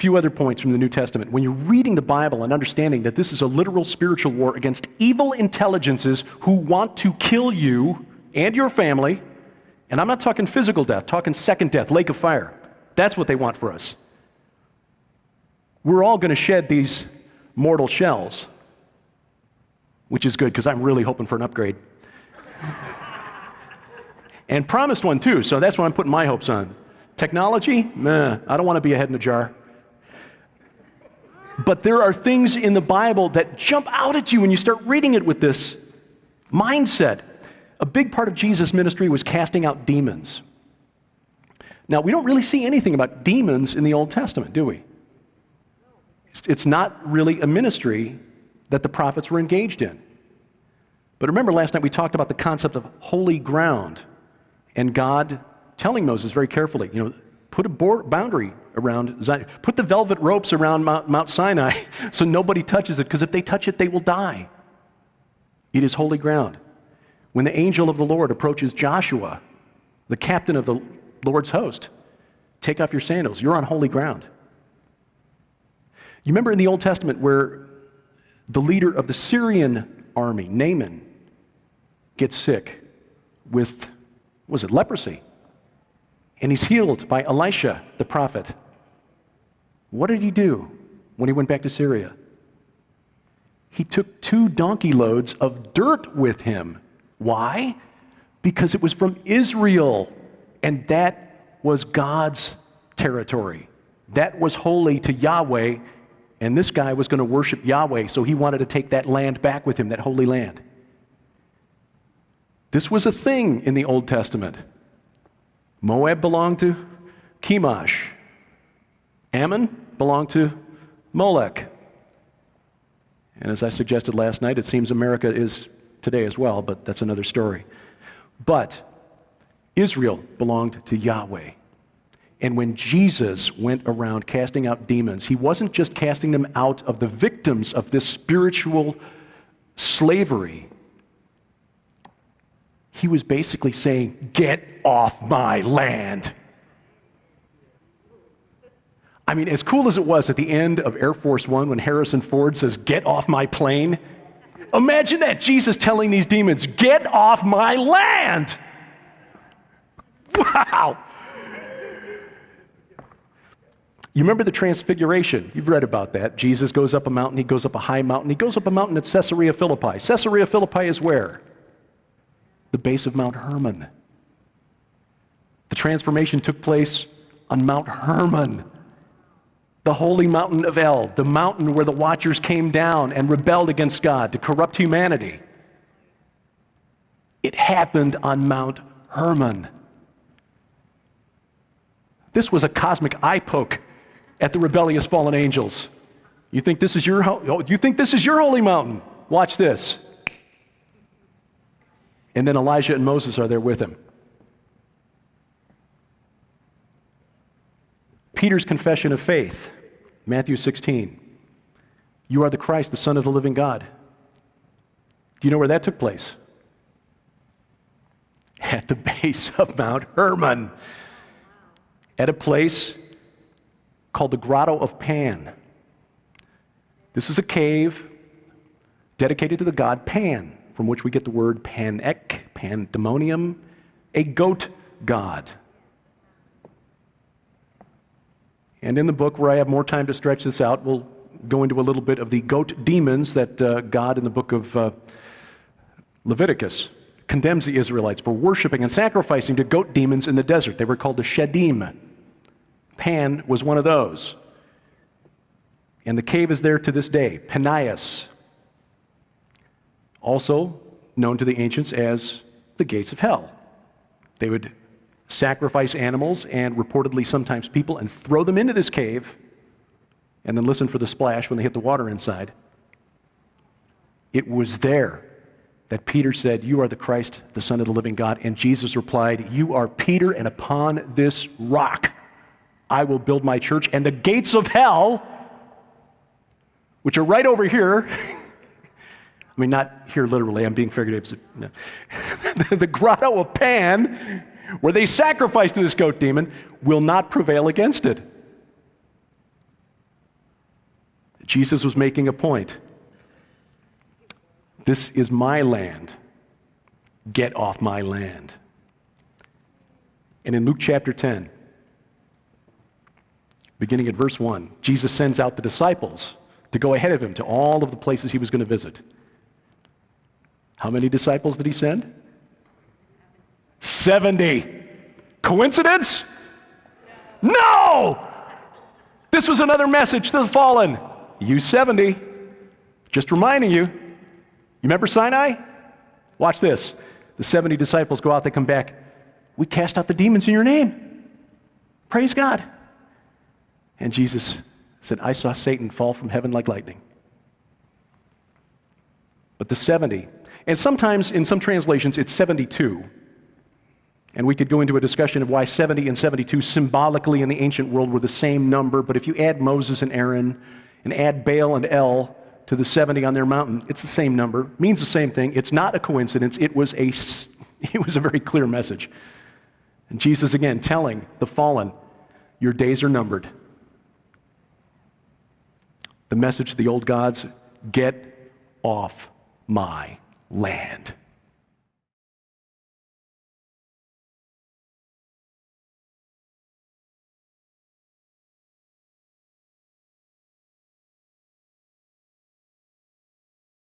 few other points from the New Testament. When you're reading the Bible and understanding that this is a literal spiritual war against evil intelligences who want to kill you and your family, and I'm not talking physical death, talking second death, lake of fire. That's what they want for us. We're all going to shed these mortal shells, which is good because I'm really hoping for an upgrade. And promised one too, so that's what I'm putting my hopes on. Technology? Meh, I don't want to be a head in a jar. But there are things in the Bible that jump out at you when you start reading it with this mindset. A big part of Jesus' ministry was casting out demons. Now, we don't really see anything about demons in the Old Testament, do we? It's not really a ministry that the prophets were engaged in. But remember last night we talked about the concept of holy ground and God telling Moses very carefully, put a boundary around Zion. Put the velvet ropes around Mount Sinai so nobody touches it, because if they touch it, they will die. It is holy ground. When the angel of the Lord approaches Joshua, the captain of the Lord's host, take off your sandals. You're on holy ground. You remember in the Old Testament where the leader of the Syrian army, Naaman, gets sick with, leprosy? And he's healed by Elisha, the prophet. What did he do when he went back to Syria? He took 2 donkey loads of dirt with him. Why? Because it was from Israel, and that was God's territory. That was holy to Yahweh, and this guy was going to worship Yahweh, so he wanted to take that land back with him, that holy land. This was a thing in the Old Testament. Moab belonged to Chemosh. Ammon belonged to Molech. And as I suggested last night, it seems America is today as well, but that's another story. But Israel belonged to Yahweh. And when Jesus went around casting out demons, he wasn't just casting them out of the victims of this spiritual slavery. He was basically saying, get off my land. I mean, as cool as it was at the end of Air Force One when Harrison Ford says, get off my plane, imagine that, Jesus telling these demons, get off my land. Wow. You remember the Transfiguration? You've read about that. Jesus goes up a mountain, he goes up a high mountain, he goes up a mountain at Caesarea Philippi. Caesarea Philippi is where? The base of Mount Hermon. The transformation took place on Mount Hermon, the holy mountain of El, the mountain where the Watchers came down and rebelled against God to corrupt humanity. It happened on Mount Hermon. This was a cosmic eye poke at the rebellious fallen angels. You think this is your holy mountain? Watch this. And then Elijah and Moses are there with him. Peter's confession of faith, Matthew 16. You are the Christ, the Son of the living God. Do you know where that took place? At the base of Mount Hermon. At a place called the Grotto of Pan. This is a cave dedicated to the god Pan, from which we get the word panek, pandemonium, a goat god. And in the book, where I have more time to stretch this out, we'll go into a little bit of the goat demons that God in the book of Leviticus condemns the Israelites for worshiping and sacrificing to goat demons in the desert. They were called the Shedim. Pan was one of those. And the cave is there to this day, Panias, also known to the ancients as the gates of hell. They would sacrifice animals and reportedly sometimes people and throw them into this cave and then listen for the splash when they hit the water inside. It was there that Peter said, you are the Christ, the Son of the living God. And Jesus replied, you are Peter, and upon this rock I will build my church, and the gates of hell, which are right over here, I mean, not here literally, I'm being figurative. No. The Grotto of Pan, where they sacrificed to this goat demon, will not prevail against it. Jesus was making a point. This is my land. Get off my land. And in Luke chapter 10, beginning at verse 1, Jesus sends out the disciples to go ahead of him to all of the places he was going to visit. How many disciples did he send? 70. Coincidence? No! This was another message to the fallen. You 70. Just reminding you. You remember Sinai? Watch this. The 70 disciples go out, they come back. We cast out the demons in your name. Praise God. And Jesus said, I saw Satan fall from heaven like lightning. But the 70, and sometimes in some translations it's 72. And we could go into a discussion of why 70 and 72 symbolically in the ancient world were the same number, but if you add Moses and Aaron and add Baal and El to the 70 on their mountain, it's the same number, means the same thing. It's not a coincidence. It was a very clear message. And Jesus again telling the fallen, your days are numbered. The message to the old gods, get off my land.